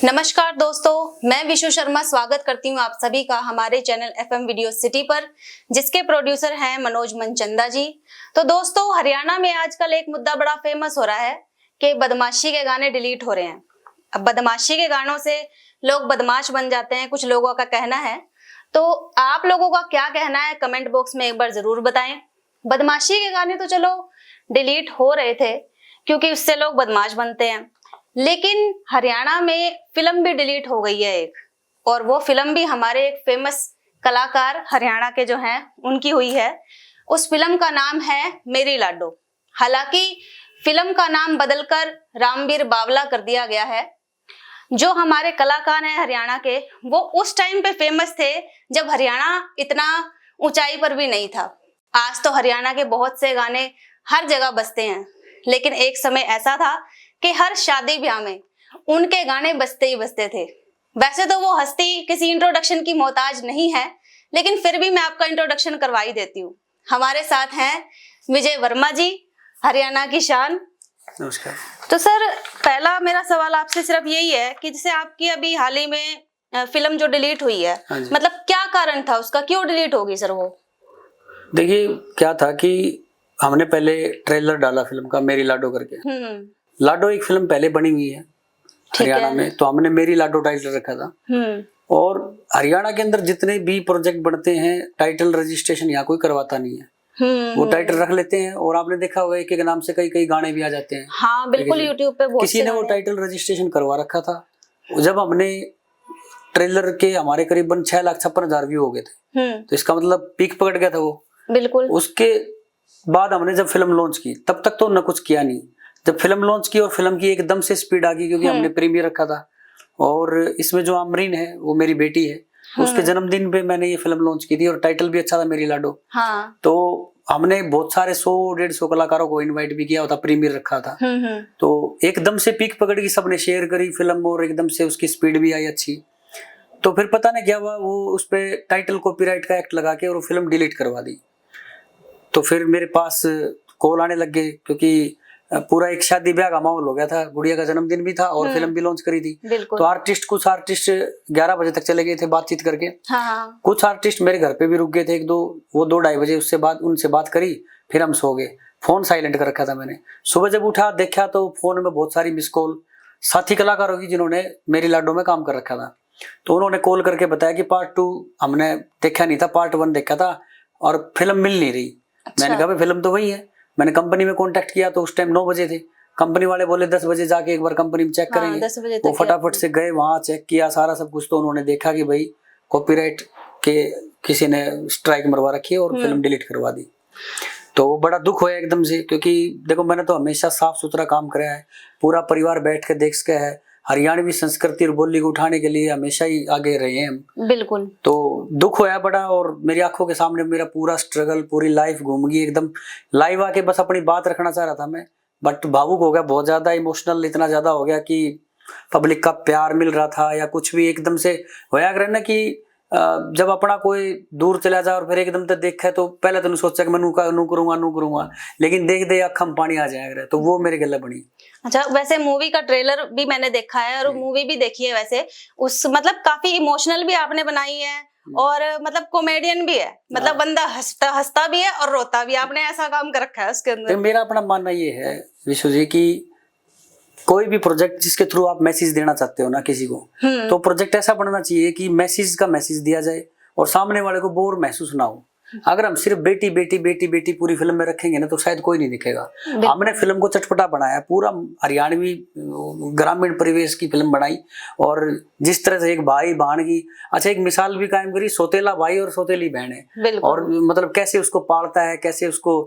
नमस्कार दोस्तों, मैं विशु शर्मा स्वागत करती हूँ आप सभी का हमारे चैनल एफएम वीडियो सिटी पर, जिसके प्रोड्यूसर हैं मनोज मनचंदा जी। तो दोस्तों, हरियाणा में आजकल एक मुद्दा बड़ा फेमस हो रहा है कि बदमाशी के गाने डिलीट हो रहे हैं। अब बदमाशी के गानों से लोग बदमाश बन जाते हैं, कुछ लोगों का कहना है। तो आप लोगों का क्या कहना है कमेंट बॉक्स में एक बार जरूर बताएं। बदमाशी के गाने तो चलो डिलीट हो रहे थे क्योंकि उससे लोग बदमाश बनते हैं, लेकिन हरियाणा में फिल्म भी डिलीट हो गई है एक, और वो फिल्म भी हमारे एक फेमस कलाकार हरियाणा के जो हैं उनकी हुई है। उस फिल्म का नाम है मेरी लाडो। हालांकि फिल्म का नाम बदलकर रामवीर बावला कर दिया गया है। जो हमारे कलाकार हैं हरियाणा के, वो उस टाइम पे फेमस थे जब हरियाणा इतना ऊंचाई पर भी नहीं था। आज तो हरियाणा के बहुत से गाने हर जगह बजते हैं, लेकिन एक समय ऐसा था कि हर शादी ब्याह में उनके गाने बजते ही बजते थे। वैसे तो वो हस्ती किसी इंट्रोडक्शन की मोहताज नहीं है, लेकिन फिर भी मैं आपका इंट्रोडक्शन करवा ही देती हूँ। हमारे साथ हैं विजय वर्मा जी, हरियाणा की शान। नमस्कार। तो सर, पहला मेरा सवाल आपसे सिर्फ यही है कि जैसे आपकी अभी हाल ही में फिल्म जो डिलीट हुई है, मतलब क्या कारण था उसका, क्यों डिलीट होगी सर वो? देखिए, क्या था कि हमने पहले ट्रेलर डाला फिल्म का मेरी लाडो करके। लाडो एक फिल्म पहले बनी हुई है हरियाणा में, तो हमने मेरी लाडो टाइटल रखा था। और हरियाणा के अंदर जितने भी प्रोजेक्ट बनते हैं, टाइटल रजिस्ट्रेशन यहाँ कोई करवाता नहीं है। वो टाइटल रख लेते हैं और आपने देखा होगा एक एक नाम से कई कई गाने भी आ जाते हैं। हाँ बिल्कुल, यूट्यूब पे बहुत किसी ने वो टाइटल रजिस्ट्रेशन करवा रखा था। जब हमने ट्रेलर के हमारे करीबन 6,56,000 व्यू हो गए थे, तो इसका मतलब पीक पकड़ गया था वो। बिल्कुल। उसके बाद हमने जब फिल्म लॉन्च की, तब तक तो न कुछ किया नहीं। जब फिल्म लॉन्च की और फिल्म की एकदम से स्पीड आ गई, क्योंकि हमने प्रीमियर रखा था और इसमें जो आमरीन है वो मेरी बेटी है, उसके जन्मदिन पे मैंने ये फिल्म लॉन्च की थी और टाइटल भी अच्छा था, मेरी लाडो। हाँ। तो हमने बहुत सारे 100-150 कलाकारों को इनवाइट भी किया था, प्रीमियर रखा था। तो एकदम से पीक पकड़ की, सबने शेयर करी फिल्म और एकदम से उसकी स्पीड भी आई अच्छी। तो फिर पता नहीं क्या हुआ, वो उस पे टाइटल कॉपीराइट का एक्ट लगा के और वो फिल्म डिलीट करवा दी। तो फिर मेरे पास कॉल आने लग गए, क्योंकि पूरा एक शादी ब्याह का माहौल हो गया था, गुड़िया का जन्मदिन भी था और फिल्म भी लॉन्च करी थी। तो कुछ आर्टिस्ट 11 बजे तक चले गए थे बातचीत करके। हाँ। कुछ आर्टिस्ट मेरे घर पे भी रुक गए थे, एक दो, वो 2-2:30 बजे उससे बाद उनसे बात करी, फिर हम सो गए। फोन साइलेंट कर रखा था मैंने। सुबह जब उठा देखा तो फोन में बहुत सारी मिस कॉल साथी कलाकारों की जिन्होंने मेरी लाडो में काम कर रखा था। तो उन्होंने कॉल करके बताया कि पार्ट 2 हमने देखा नहीं था, पार्ट 1 देखा था और फिल्म मिल नहीं रही। अच्छा। मैंने कहा भाई फिल्म तो वही है। मैंने कंपनी में कांटेक्ट किया तो उस टाइम 9 बजे थे। कंपनी वाले बोले 10 बजे जाके एक बार कंपनी में चेक करेंगे। 10 बजे वो फटाफट से गए, वहां चेक किया सारा सब कुछ। तो उन्होंने देखा कि भाई कॉपीराइट के किसी ने स्ट्राइक मरवा रखी है और फिल्म डिलीट करवा दी। तो बड़ा दुख हुआ एकदम से, क्योंकि देखो मैंने तो हमेशा साफ सुथरा काम कराया है, पूरा परिवार बैठ के देख सके है, हरियाणवी संस्कृति और बोली को उठाने के लिए हमेशा ही आगे रहे हैं हम। बिल्कुल। तो दुख होया बड़ा, और मेरी आंखों के सामने मेरा पूरा स्ट्रगल, पूरी लाइफ घूम गई एकदम। लाइव आके बस अपनी बात रखना चाह रहा था मैं, बट भावुक हो गया, बहुत ज्यादा इमोशनल इतना ज्यादा हो गया कि पब्लिक का प्यार मिल रहा था या कुछ भी एकदम से होया करे ना कि जब अपना कोई दूर चला जाए और फिर एकदम तक देखा है, तो पहले तो सोचा कि मैं नू करूंगा, लेकिन देख दे अखम में पानी आ जाएगा। तो वो मेरे गले बनी। अच्छा, वैसे मूवी का ट्रेलर भी मैंने देखा है और मूवी भी देखी है। वैसे उस मतलब काफी इमोशनल भी आपने बनाई है और मतलब कॉमेडियन भी है, मतलब बंदा हंसता भी है और रोता भी। आपने ऐसा काम कर रखा है उसके अंदर। मेरा अपना मानना ये है विशु जी की कोई भी प्रोजेक्ट जिसके थ्रू आप मैसेज देना चाहते हो ना किसी को, तो प्रोजेक्ट ऐसा बनना चाहिए कि मैसेज का मैसेज दिया जाए और सामने वाले को बोर महसूस ना हो। अगर हम सिर्फ बेटी बेटी बेटी बेटी पूरी फिल्म में रखेंगे ना, तो शायद कोई नहीं दिखेगा। हमने फिल्म को चटपटा बनाया, पूरा हरियाणवी ग्रामीण परिवेश की फिल्म बनाई और जिस तरह से एक भाई बहन की एक मिसाल भी कायम करी। सौतेला भाई और सौतेली बहन है, और मतलब कैसे उसको पालता है, कैसे उसको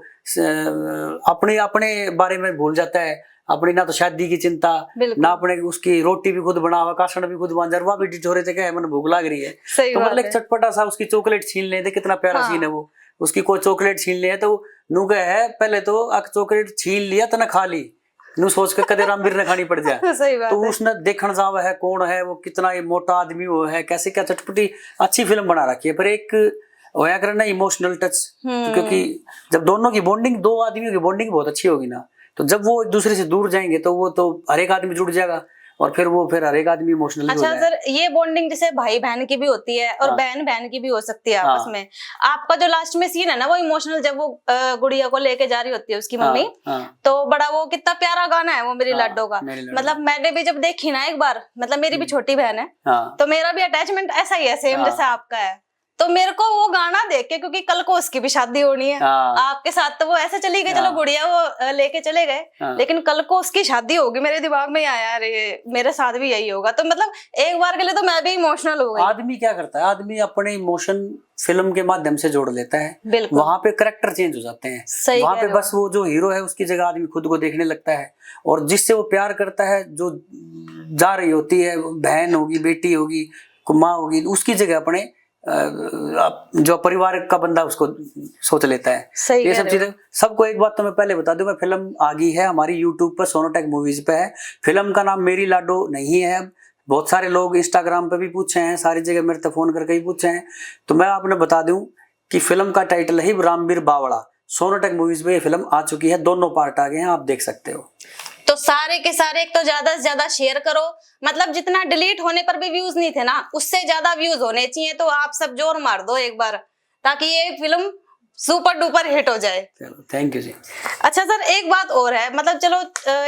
अपने अपने बारे में भूल जाता है, अपनी ना तो शादी की चिंता, ना अपने उसकी रोटी भी खुद बनावा, कासण भी खुद बांझा, वह भी ढिठोरे थे क्या मन भूख लाग रही है, तो मतलब चटपटा सा उसकी चॉकलेट छीन ले, कितना प्यारा सीन है वो। उसकी कोई चॉकलेट छीन ले तो नू कहे है पहले तो चॉकलेट छीन लिया तो ना खा ली, नू सोच के कदे रामवीर ने खानी पड़ जाए। तो उसने देखने जावा है कौन है वो, कितना मोटा आदमी वो है, कैसे क्या चटपटी अच्छी फिल्म बना रखी है। पर एक होया करना इमोशनल टच, क्योंकि जब दोनों की बॉन्डिंग, दो आदमियों की बॉन्डिंग बहुत अच्छी होगी ना, तो जब वो एक दूसरे से दूर जाएंगे तो वो तो हर एक आदमी जुड़ जाएगा। और फिर वो फिर हर एक आदमी इमोशनल हो अच्छा जाए। सर, ये बॉन्डिंग जैसे भाई बहन की भी होती है और हाँ। बहन बहन की भी हो सकती है आपस हाँ। में। आपका जो लास्ट में सीन है ना वो इमोशनल, जब वो गुड़िया को लेके जा रही होती है उसकी मम्मी, हाँ, तो बड़ा वो कितना प्यारा गाना है वो मेरी हाँ, लाडो का। मेरी लाडो। मतलब मैंने भी जब देखी ना एक बार, मतलब मेरी भी छोटी बहन है, हाँ, तो मेरा भी अटैचमेंट ऐसा ही है सेम हाँ। जैसे आपका है। तो मेरे को वो गाना देख के, क्योंकि कल को उसकी भी शादी होनी है हाँ। आपके साथ, तो वो ऐसे चली गई, चलो हाँ। गुड़िया वो लेके चले गए, हाँ। लेकिन कल को उसकी शादी होगी, मेरे दिमाग में ही आया अरे मेरे साथ भी यही होगा। तो मतलब एक बार के लिए तो मैं भी इमोशनल हो गई। आदमी क्या करता है, आदमी अपने इमोशन फिल्म के माध्यम से जोड़ लेता है। बिल्कुल। वहां पे करेक्टर चेंज हो जाते हैं। सही वहां कह पे रहे हो बस वो जो हीरो है उसकी जगह आदमी खुद को देखने लगता है, और जिससे वो प्यार करता है, जो जा रही होती है, बहन होगी, बेटी होगी, माँ होगी, उसकी जगह अपने जो परिवार का बंदा उसको सोच लेता है। सही ये कह सब रहे हो। चीजें सबको एक बात तो मैं पहले बता दूं, मैं फिल्म आ गई है हमारी यूट्यूब पर, सोनोटेक मूवीज पे है। फिल्म का नाम मेरी लाडो नहीं है। अब बहुत सारे लोग इंस्टाग्राम पे भी पूछे हैं, सारी जगह मेरे तक फोन करके भी पूछे हैं, तो मैं आपने बता दूं कि फिल्म का टाइटल है रामवीर बावड़ा। सोनोटेक मूवीज पे ये फिल्म आ चुकी है, दोनों पार्ट आ गए हैं, आप देख सकते हो। तो सारे के सारे एक तो ज्यादा से ज्यादा शेयर करो, मतलब जितना डिलीट होने पर भी व्यूज नहीं थे ना, उससे ज्यादा व्यूज होने चाहिए। तो आप सब जोर मार दो एक बार, ताकि ये फिल्म सुपर डुपर हिट हो जाए। चलो, थैंक यू जी। अच्छा सर, एक बात और है, मतलब चलो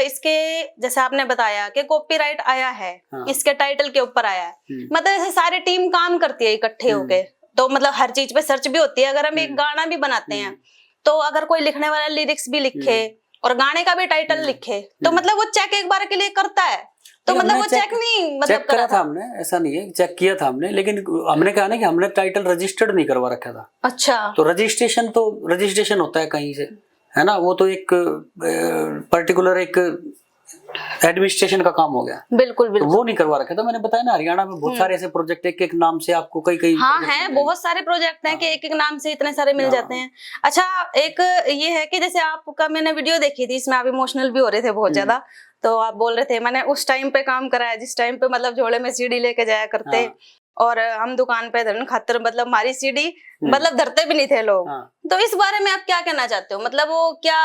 इसके जैसे आपने बताया कि कॉपीराइट आया है, हाँ। इसके टाइटल के ऊपर आया है, मतलब ऐसे सारी टीम काम करती है इकट्ठे होके, तो मतलब हर चीज पे सर्च भी होती है। अगर हम एक गाना भी बनाते हैं, तो अगर कोई लिखने वाला लिरिक्स भी लिखे और गाने का भी टाइटल लिखे, तो मतलब वो चेक एक बार के लिए करता है। तो मतलब वो चेक नहीं मतलब चेक करा था हमने, ऐसा नहीं है, चेक किया था हमने, लेकिन हमने कहा ना कि हमने टाइटल रजिस्टर्ड नहीं करवा रखा था। अच्छा। तो रजिस्ट्रेशन होता है कहीं से, है ना, वो तो एक पर्टिकुलर एक एडमिनिस्ट्रेशन का काम हो गया। बिल्कुल तो बिल्कुल। वो नहीं करवा रखा था। मैंने बताया ना, हरियाणा में बहुत सारे ऐसे प्रोजेक्ट, एक एक नाम से आपको कई कई हाँ है, बहुत सारे प्रोजेक्ट हैं कि एक एक नाम से इतने सारे मिल जाते हैं। अच्छा, एक ये है कि जैसे आपका मैंने वीडियो देखी थी, इसमें आप इमोशनल भी हो रहे थे बहुत ज्यादा, तो आप बोल रहे थे मैंने उस टाइम पे काम करा है जिस टाइम पे मतलब झोले में सीडी लेके जाया करते, हाँ। और हम दुकान पे धरन खातर मतलब हमारी सीडी मतलब धरते भी नहीं थे लोग। हाँ। तो इस बारे में आप क्या कहना चाहते हो, मतलब वो क्या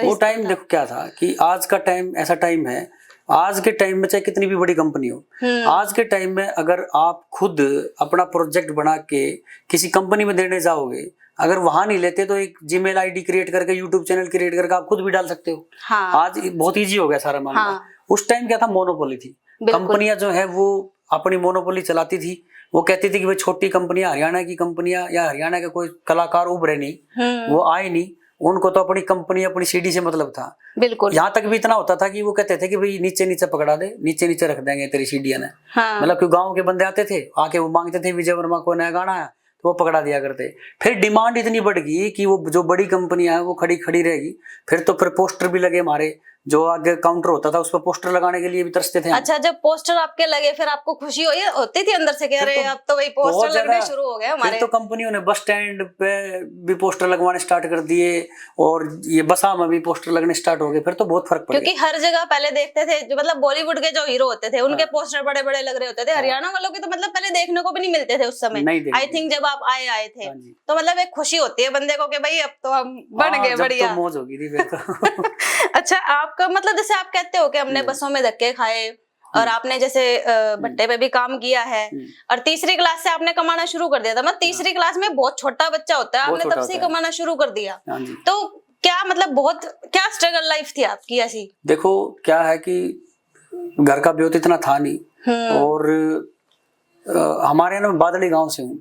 वो टाइम देखो क्या था कि आज का टाइम ऐसा टाइम है, आज के टाइम में चाहे कितनी भी बड़ी कंपनी हो, आज के टाइम में अगर आप खुद अपना प्रोजेक्ट बना के किसी कंपनी में देने जाओगे, अगर वहां नहीं लेते तो एक जीमेल आईडी क्रिएट करके, यूट्यूब चैनल क्रिएट करके आप खुद भी डाल सकते हो। हाँ। आज बहुत इजी हो गया सारा मामला। हाँ। उस टाइम क्या था, मोनोपोली थी। कंपनियां जो है वो अपनी मोनोपोली चलाती थी। वो कहती थी कि भाई छोटी कंपनियां, हरियाणा की कंपनियां या हरियाणा के कोई कलाकार उभरे नहीं, वो आए नहीं, उनको तो अपनी कंपनी अपनी सीडी से मतलब था। बिल्कुल। यहाँ तक भी इतना होता था कि वो कहते थे कि भाई नीचे नीचे पकड़ा दे, नीचे नीचे रख देंगे तेरी सीडियां ने। हाँ। मतलब कि गांव के बंदे आते थे, आके वो मांगते थे विजय वर्मा को नया गाना है, तो वो पकड़ा दिया करते। फिर डिमांड इतनी बढ़ गई कि वो जो बड़ी कंपनियां हैं वो खड़ी खड़ी रहेगी। फिर पोस्टर भी लगे हमारे, जो आगे काउंटर होता था उस पर पोस्टर लगाने के लिए भी तरसते थे। अच्छा, जब पोस्टर आपके लगे फिर आपको खुशी होती थी अंदर से कि अरे अब तो वही पोस्टर लगने शुरू हो गए हमारे। फिर तो कंपनियों ने बस स्टैंड पे भी पोस्टर लगवाने स्टार्ट कर दिए, और ये बसा में भी पोस्टर लगने स्टार्ट हो गए। फिर तो बहुत फर्क पड़ गया, क्योंकि हर जगह पहले देखते थे जो मतलब बॉलीवुड के जो हीरो होते थे उनके पोस्टर बड़े बड़े लग रहे होते थे, हरियाणा वालों के तो मतलब पहले देखने को भी नहीं मिलते थे उस समय। आई थिंक जब आप आए थे तो मतलब एक खुशी होती है बंदे को कि भाई अब तो हम बन गए बढ़िया, तो मौज होगी थी फिर तो। अच्छा, आपका मतलब जैसे आप कहते हो कि हमने बसों में धक्के खाए, और आपने जैसे भट्टे पे भी काम किया है, और तीसरी क्लास से आपने कमाना शुरू कर दिया था। मतलब तीसरी क्लास में बहुत छोटा बच्चा होता है, आपने तब से कमाना शुरू कर दिया। तो क्या मतलब बहुत क्या स्ट्रगल लाइफ थी आपकी ऐसी? देखो क्या है कि घर का ब्योत इतना था नहीं, और हमारे यहाँ बादली गांव से हूँ,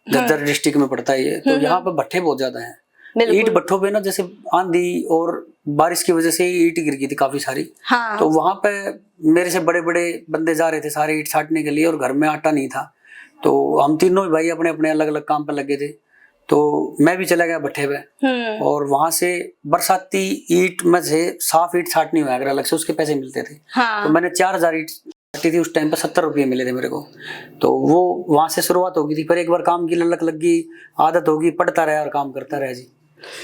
झज्जर डिस्ट्रिक्ट में पड़ता है ये, तो यहाँ पे भट्टे बहुत ज्यादा हैं। ईंट भट्टों पे ना, जैसे आंधी और बारिश की वजह से ईंट गिर गई थी काफी सारी। हाँ। तो वहां पे मेरे से बड़े बड़े बंदे जा रहे थे सारे ईंट छाटने के लिए, और घर में आटा नहीं था, तो हम तीनों भाई अपने अपने अलग अलग काम पे लगे थे। तो मैं भी चला गया भट्टे पे, और वहां से बरसाती ईंट में से साफ ईंट छाटनी हुआ, अगर अलग से उसके पैसे मिलते थे। हाँ। तो मैंने 4000 ईंट छाटी थी उस टाइम पे, 70 रुपये मिले थे मेरे को। तो वो वहां से शुरुआत हो गई थी। फिर एक बार काम की ललक लग गई, आदत होगी, पढ़ता रहा और काम करता रहा जी,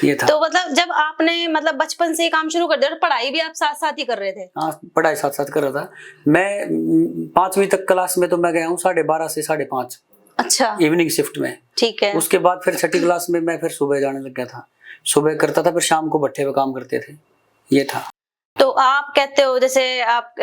ये था। तो मतलब जब आपने मतलब बचपन से ही काम शुरू कर दिया, और पढ़ाई भी आप साथ साथ ही कर रहे थे? हाँ, पढ़ाई साथ साथ कर रहा था मैं। 5वीं तक क्लास में तो मैं गया हूँ 12:30 से 5:30। अच्छा। इवनिंग शिफ्ट में। ठीक है। उसके बाद फिर 6ठी क्लास में मैं फिर सुबह जाने लग गया था, सुबह करता था, फिर शाम को भट्टे पे काम करते थे, ये था। तो आप कहते हो, जैसे आप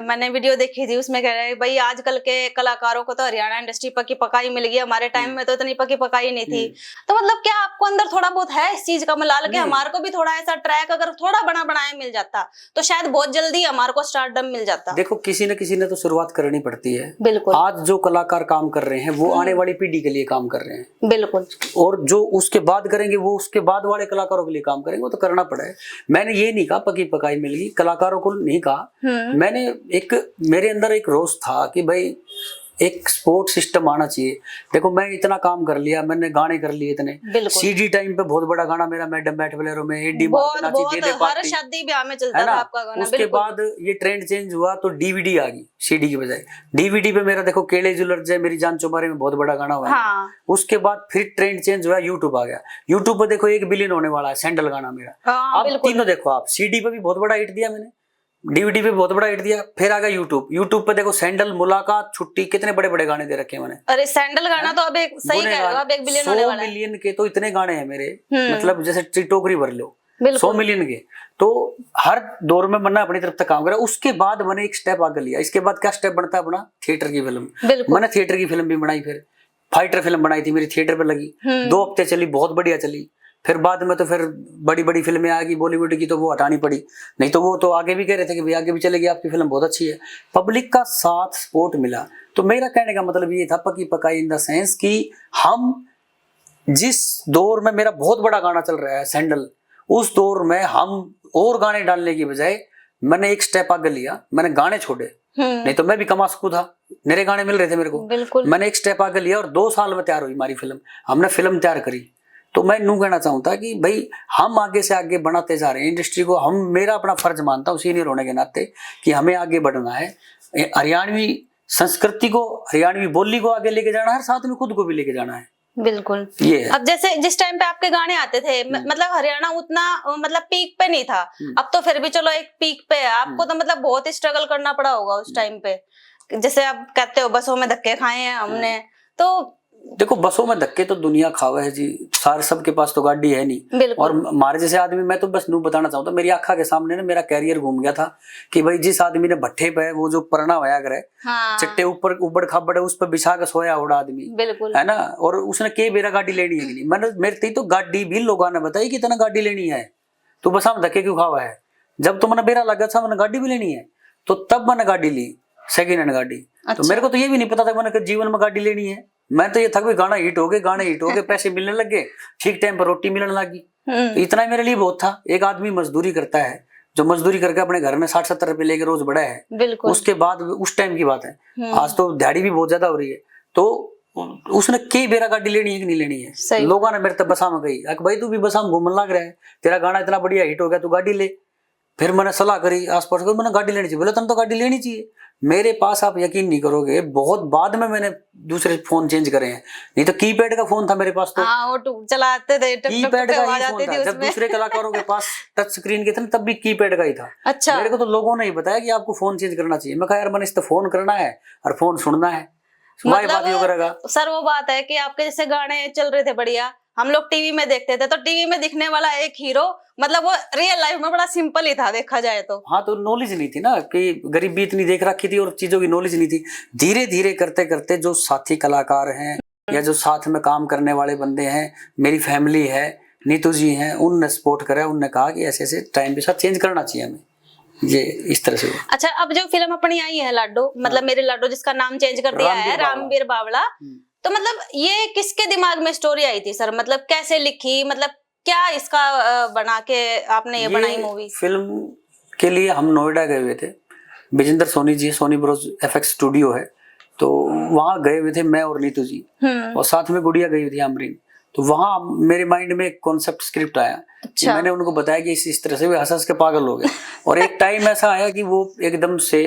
मैंने वीडियो देखी थी, उसमें कह रहे हैं भाई आजकल के कलाकारों को तो हरियाणा इंडस्ट्री पकी पकाई मिल गई, हमारे टाइम में तो इतनी पकी पकाई नहीं थी। तो मतलब क्या आपको अंदर थोड़ा बहुत है इस चीज का मलाल कि हमारे को भी थोड़ा ऐसा ट्रैक अगर थोड़ा बना बनाया मिल जाता तो शायद बहुत जल्दी हमारे को स्टारडम मिल जाता? देखो, किसी न किसी ने तो शुरुआत करनी पड़ती है। बिल्कुल। आज जो कलाकार काम कर रहे हैं वो आने वाली पीढ़ी के लिए काम कर रहे हैं। बिल्कुल। और जो उसके बाद करेंगे वो उसके बाद वाले कलाकारों के लिए काम करेंगे, वो तो करना पड़े। मैंने ये नहीं कहा पकी पकाई मिल गई, कलाकारों को नहीं कहा। मैंने मेरे अंदर एक रोष था कि भाई एक सपोर्ट सिस्टम आना चाहिए। देखो, मैं इतना काम कर लिया, मैंने गाने कर लिए इतने। सीडी टाइम पे बहुत बड़ा गाना मेरा मैडम बैठ बोलेरो में एडी बहुत हर शादी ब्याह में चलता था आपका गाना। उसके बाद ये ट्रेंड चेंज हुआ तो डीवीडी आ गई सीडी की बजाय। डीवीडी पे मेरा देखो केले जुलर जय मेरी जान चुबारे में बहुत बड़ा गाना हुआ। हाँ। उसके बाद फिर ट्रेंड चेंज हुआ, यूट्यूब आ गया। यूट्यूब पे देखो 1 बिलियन होने वाला है सैंडल गाना मेरा। अब तीनों देखो आप, सीडी पे भी बहुत बड़ा हिट दिया मैंने, डीवीडी पे बहुत बड़ा हिट दिया, फिर आ गया यूट्यूब। यूट्यूब पे देखो सैंडल, मुलाकात, छुट्टी, कितने बड़े बड़े गाने दे रखे हैं मैंने। अरे सैंडल गाना तो अब एक सही कह रहे हो, अब 1 बिलियन होने वाला है। 100 मिलियन के तो इतने गाने हैं मेरे, मतलब जैसे टोकरी भर लो 100 मिलियन के। तो हर दौर में मैंने अपनी तरफ तक काम करा। उसके बाद मैंने एक स्टेप आगे लिया। इसके बाद क्या स्टेप बनता है अपना? थिएटर की फिल्म। मैंने थिएटर की फिल्म भी बनाई, फिर फाइटर फिल्म बनाई थी, मेरी थिएटर पे लगी, 2 हफ्ते चली, बहुत बढ़िया चली। फिर बाद में तो फिर बड़ी बड़ी फिल्में आ गई बॉलीवुड की, तो वो हटानी पड़ी। नहीं तो वो तो आगे भी कह रहे थे कि भाई आगे भी चलेगी, आपकी फिल्म बहुत अच्छी है। पब्लिक का साथ सपोर्ट मिला। तो मेरा कहने का मतलब ये था पकी पकाई इन द सेंस कि हम जिस दौर में मेरा बहुत बड़ा गाना चल रहा है सैंडल, उस दौर में हम और गाने डालने की बजाय मैंने एक स्टेप आगे लिया, मैंने गाने छोड़े। नहीं तो मैं भी कमा सकूं था, मेरे गाने मिल रहे थे मेरे को। मैंने एक स्टेप आगे लिया और 2 साल में तैयार हुई हमारी फिल्म। हमने फिल्म तैयार करी। तो मैं यूं कहना चाहूंगा कि भाई हम आगे से आगे बढ़ाते जा रहे हैं इंडस्ट्री को। हम, मेरा अपना फर्ज मानता हूँ सीनियर होने के नाते कि हमें आगे बढ़ना है, हरियाणवी संस्कृति को, हरियाणवी बोली को आगे लेके जाना है, साथ में खुद को भी लेके जाना है। बिल्कुल। ये है। अब जैसे जिस टाइम पे आपके गाने आते थे, मतलब हरियाणा उतना मतलब पीक पे नहीं था। अब तो फिर भी चलो एक पीक पे है। आपको तो मतलब बहुत ही स्ट्रगल करना पड़ा होगा उस टाइम पे। जैसे आप कहते हो बसों में धक्के खाए हैं हमने, तो देखो बसों में धक्के तो दुनिया खावा है जी, सारे सबके पास तो गाड़ी है नहीं। और हमारे जैसे आदमी, मैं तो बस नू बताना चाहता हूँ, मेरी आंखा के सामने ना मेरा कैरियर घूम गया था कि भाई जिस आदमी ने भट्ठे पे वो जो परना होया करे, हाँ। चट्टे ऊपर उबड़ खाबड़ उस पर बिछा के सोया उड़ा आदमी, है ना, और उसने के बेरा गाड़ी लेनी है कि नहीं। मैंने मेरे तो गाड़ी भी लोगों ने बताई कि इतना गाड़ी लेनी है, तो बस हम धक्के क्यों खावा है। जब तो मैंने बेरा लगा था मैंने गाड़ी भी लेनी है, तो तब मैंने गाड़ी ली, सेकेंड हैंड गाड़ी। अच्छा। तो मेरे को तो ये भी नहीं पता था मैंने जीवन में गाड़ी लेनी है। मैं तो ये था कि गाना हिट हो गए, पैसे मिलने लग गए, ठीक टाइम पर रोटी मिलने लगी, तो इतना ही मेरे लिए बहुत था। एक आदमी मजदूरी करता है, जो मजदूरी करके अपने घर में 60-70 रुपए लेके रोज बड़ा है, उसके बाद उस टाइम की बात है। आज तो दिहाड़ी भी बहुत ज्यादा हो रही है। तो उसने के बेरा गाड़ी लेनी है कि नहीं लेनी है। लोगों ने मेरे तक बसा में गई, भाई तू भी बसा में घूमने लग रहा है, तेरा गाना इतना बढ़िया हिट हो गया, तू गाड़ी ले। फिर मैंने सलाह करी आस पास, मैंने गाड़ी लेनी चाहिए। बोले तुम तो गाड़ी लेनी चाहिए। मेरे पास, आप यकीन नहीं करोगे, बहुत बाद में मैंने दूसरे फोन चेंज करे हैं, नहीं तो कीपैड का फोन था मेरे पास। तो वो चलाते थे, कीपैड का ही फोन था। जब दूसरे कलाकारों के पास टच स्क्रीन के थे तब भी कीपैड का ही था। अच्छा। मेरे को तो लोगों ने ही बताया कि आपको फोन चेंज करना चाहिए। मैं कहा यार मैंने इस तो फोन करना है और फोन सुनना है, मतलब सर वो बात है कि आपके जैसे गाने चल रहे थे बढ़िया, हम लोग टीवी में देखते थे, तो टीवी में दिखने वाला एक हीरो मतलब वो रियल लाइफ में बड़ा सिंपल ही था देखा जाए तो। हाँ, तो नॉलेज नहीं थी ना, कि गरीबी इतनी देख रखी थी और चीजों की नॉलेज नहीं थी। धीरे धीरे करते करते जो साथी कलाकार हैं या जो साथ में काम करने वाले बंदे हैं, मेरी फैमिली है, नीतू जी हैं, उनने सपोर्ट करा, उनने कहा कि ऐसे ऐसे टाइम के साथ चेंज करना चाहिए हमें, ये इस तरह से। अच्छा, अब जो फिल्म अपनी आई है लाडो, मतलब मेरे लाडो, जिसका नाम चेंज कर दिया है रामवीर बावला, तो मतलब ये किसके दिमाग में स्टोरी आई थी सर? मतलब कैसे लिखी, मतलब क्या इसका बना के आपने ये बनाई मूवी? फिल्म के लिए हम नोएडा गए हुए थे, Vijendra Soni ji, Soni Bros FX studio है, तो वहां गए हुए थे मैं और नीतू जी, और साथ में गुड़िया गई हुई थी अमरीन। तो वहां मेरे माइंड में एक कॉन्सेप्ट स्क्रिप्ट आया। अच्छा। मैंने उनको बताया कि इस तरह से वे हंस के पागल हो गए, और एक टाइम ऐसा आया कि वो एकदम से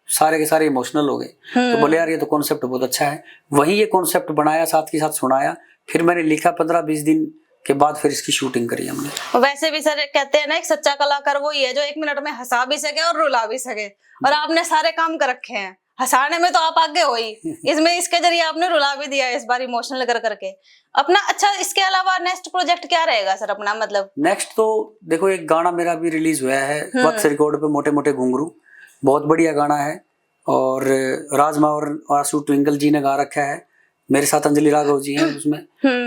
सारे के सारे इमोशनल हो गए। तो बोले यार ये तो कॉन्सेप्ट बहुत अच्छा है। वही ये कॉन्सेप्ट बनाया, साथ के साथ सुनाया, फिर मैंने लिखा, 15-20 दिन के बाद फिर इसकी शूटिंग करी हमने। वैसे भी सर कहते हैं ना, एक सच्चा कलाकार वही है जो 1 मिनट में हंसा भी सके और रुला भी सके, और आपने सारे काम कर रखे हैं। हंसाने में तो आप आगे हो ही, इसमें इसके जरिए आपने रुला भी दिया इस बार इमोशनल कर करके अपना। अच्छा, इसके अलावा नेक्स्ट प्रोजेक्ट क्या रहेगा सर अपना, मतलब? नेक्स्ट तो देखो एक गाना मेरा भी रिलीज हुआ है वत्स रिकॉर्ड पे, मोटे मोटे घुंघरू, बहुत बढ़िया गाना है। और राजमा और आशु ट्विंकल जी ने गा रखा है, मेरे साथ अंजलि राघव जी हैं उसमें,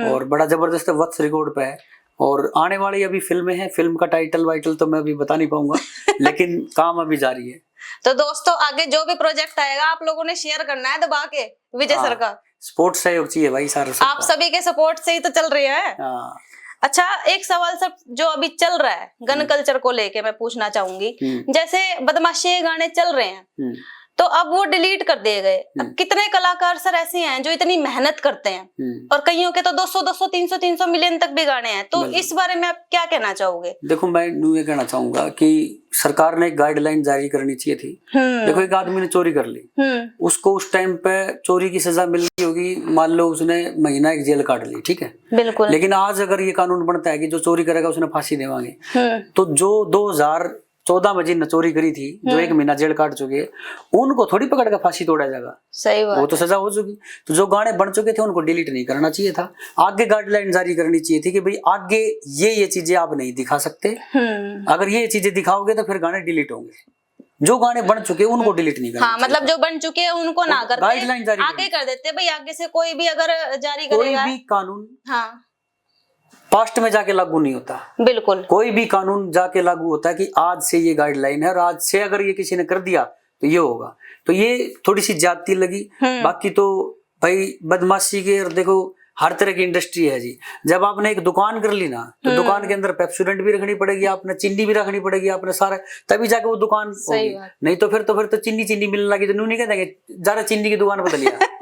और बड़ा जबरदस्त वत्स रिकॉर्ड पे है। और आने वाली अभी फिल्में हैं, फिल्म का टाइटल वाइटल तो मैं अभी बता नहीं पाऊंगा लेकिन काम अभी जारी है। तो दोस्तों आगे जो भी प्रोजेक्ट आएगा आप लोगों ने शेयर करना है दबा के विजय सर का। सपोर्ट सहयोग चाहिए भाई सारा सबका। आप सभी के सपोर्ट से ही तो चल रही है। अच्छा, एक सवाल सर जो अभी चल रहा है गन कल्चर को लेके मैं पूछना चाहूंगी। जैसे बदमाशी के गाने चल रहे हैं तो अब वो डिलीट कर दिए गए। अब कितने कलाकार सर ऐसे हैं जो इतनी मेहनत करते हैं और कईयों के तो 200 300 मिलियन तक भी गाने हैं, तो इस बारे में आप क्या कहना चाहोगे? देखो मैं ये कहना चाहूंगा कि सरकार ने एक गाइडलाइन जारी करनी चाहिए थी। देखो एक आदमी ने चोरी कर ली, उसको उस टाइम पे चोरी की सजा मिल गई होगी, मान लो उसने महीना एक जेल काट ली, ठीक है, बिल्कुल। लेकिन आज अगर ये कानून बनता है कि जो चोरी करेगा उसने फांसी देवांगे, तो जो 2014 में जिन चोरी करी थी, जो एक महीना जेल काट चुके, उनको थोड़ी पकड़ कर फांसी तोड़ा जाएगा। सही बात, वो तो सजा हो चुकी। तो जो गाने बन चुके थे उनको डिलीट नहीं करना चाहिए था, आगे गाइडलाइन जारी करनी चाहिए थी कि भाई आगे ये चीजें आप नहीं दिखा सकते, अगर ये चीजें दिखाओगे तो फिर गाने डिलीट होंगे। जो गाने बन चुके उनको डिलीट नहीं करना। हाँ, मतलब जो बन चुके हैं उनको ना करते, गाइडलाइन जारी आगे कर देते भाई, आगे से कोई भी अगर जारी करेगा, कोई भी कानून हाँ पास्ट में जाके लागू नहीं होता। बिल्कुल, कोई भी कानून जाके लागू होता है कि आज से ये गाइडलाइन है और आज से अगर ये किसी ने कर दिया तो ये होगा। तो ये थोड़ी सी ज्यादती लगी, बाकी तो भाई बदमाशी के, और देखो हर तरह की इंडस्ट्री है जी। जब आपने एक दुकान कर ली ना, तो दुकान के अंदर पेप्सोडेंट भी रखनी पड़ेगी, आपने चीनी भी रखनी पड़ेगी, आपने सारा, तभी जाके वो दुकान होगी। नहीं तो फिर तो चीनी मिलने लगी तो नहीं कहते जरा चीनी की दुकान बदल लिया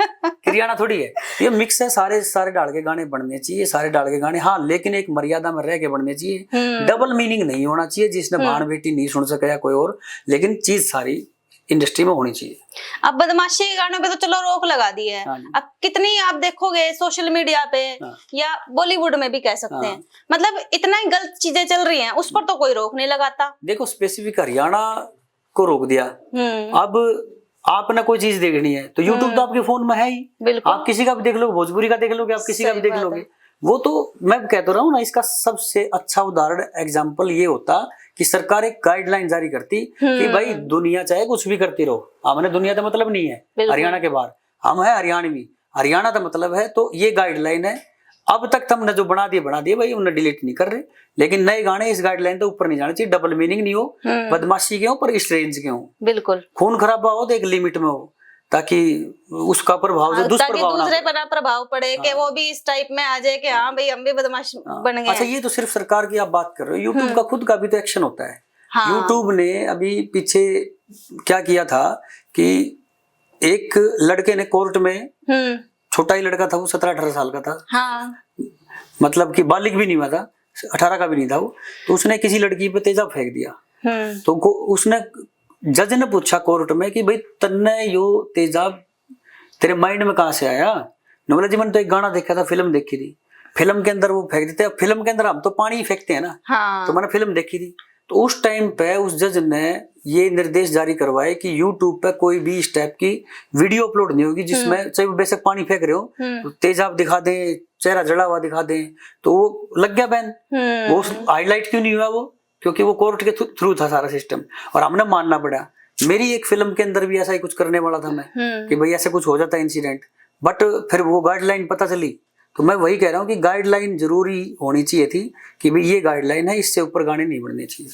किरियाना थोड़ी है। ये मिक्स है, सारे डाल के गाने बनने चाहिए, सारे डाल के गाने, हाँ लेकिन एक मर्यादा में रह के बनने चाहिए। डबल मीनिंग नहीं होना चाहिए जिसने भाण बेटी नहीं सुन सके या कोई और, लेकिन चीज सारी इंडस्ट्री में होनी चाहिए। अब बदमाशी के गानों पे तो चलो रोक लगा दी है, अब कितनी आप देखोगे सोशल मीडिया पे या बॉलीवुड में भी कह सकते हैं, मतलब इतना ही गलत चीजें चल रही हैं, उस पर तो कोई रोक नहीं लगाता। देखो स्पेसिफिक हरियाणा को रोक दिया, अब आपने कोई चीज देखनी है तो यूट्यूब तो आपके फोन में है ही, आप किसी का भी देख लो, भोजपुरी का देख लोगे, आप किसी का भी देख लोगे। वो तो मैं कहता रहा हूँ ना, इसका सबसे अच्छा उदाहरण एग्जाम्पल ये होता कि सरकार एक गाइडलाइन जारी करती कि भाई दुनिया चाहे कुछ भी करती रहो, हमने दुनिया का मतलब नहीं है हरियाणा के बाहर, हम है हरियाणवी, हरियाणा का मतलब है, तो ये गाइडलाइन है। अब तक हमने जो बना दिए भाई, उन्हें डिलीट नहीं कर रहे, लेकिन नए गाने इस गाइडलाइन तो ऊपर नहीं जाने चाहिए, डबल मीनिंग नहीं हो, बदमाशी के हो पर इस रेंज के हो, बिल्कुल खून खराबा हो तो एक लिमिट में हो, ताकि उसका प्रभाव जो दुष्प्रभाव दूसरे पर प्रभाव पड़े कि वो भी इस टाइप में आ जाए कि हाँ भाई हम भी बदमाश बन गए। अच्छा, ये तो सिर्फ सरकार की आप बात कर रहे हो, यूट्यूब का खुद का भी तो एक्शन होता है। यूट्यूब ने अभी पीछे क्या किया था कि एक लड़के ने कोर्ट में, छोटा ही लड़का था वो, 17-18 साल का था, मतलब कि बालिग भी नहीं हुआ था, 18 का भी नहीं था वो, तो उसने किसी लड़की पे तेजाब फेंक दिया। तो उसने, जज ने पूछा कोर्ट में कि भाई तन्ने यो तेजाब तेरे माइंड में कहां से आया? बोला जी मैंने तो एक गाना देखा था, फिल्म देखी थी, फिल्म के अंदर वो फेंक देते हैं, फिल्म के अंदर हम तो पानी ही फेंकते हैं ना, तो मैंने फिल्म देखी थी। तो उस टाइम पे उस जज ने ये निर्देश जारी करवाए कि यूट्यूब पे कोई भी इस टाइप की वीडियो अपलोड नहीं होगी जिसमें चाहे वो बेशक पानी फेंक रहे हो, तो तेजाब दिखा दें, चेहरा जड़ा हुआ दिखा दें, तो वो लग गया बैन। वो हाईलाइट क्यों नहीं हुआ वो? क्योंकि वो कोर्ट के थ्रू था सारा सिस्टम, और हमने मानना पड़ा। मेरी एक फिल्म के अंदर भी ऐसा ही कुछ करने वाला था मैं, कि भाई ऐसे कुछ हो जाता है इंसिडेंट, बट फिर वो गाइडलाइन पता चली। तो मैं वही कह रहा हूँ कि गाइडलाइन जरूरी होनी चाहिए थी कि भाई ये गाइडलाइन है, इससे ऊपर गाने नहीं बनने चाहिए।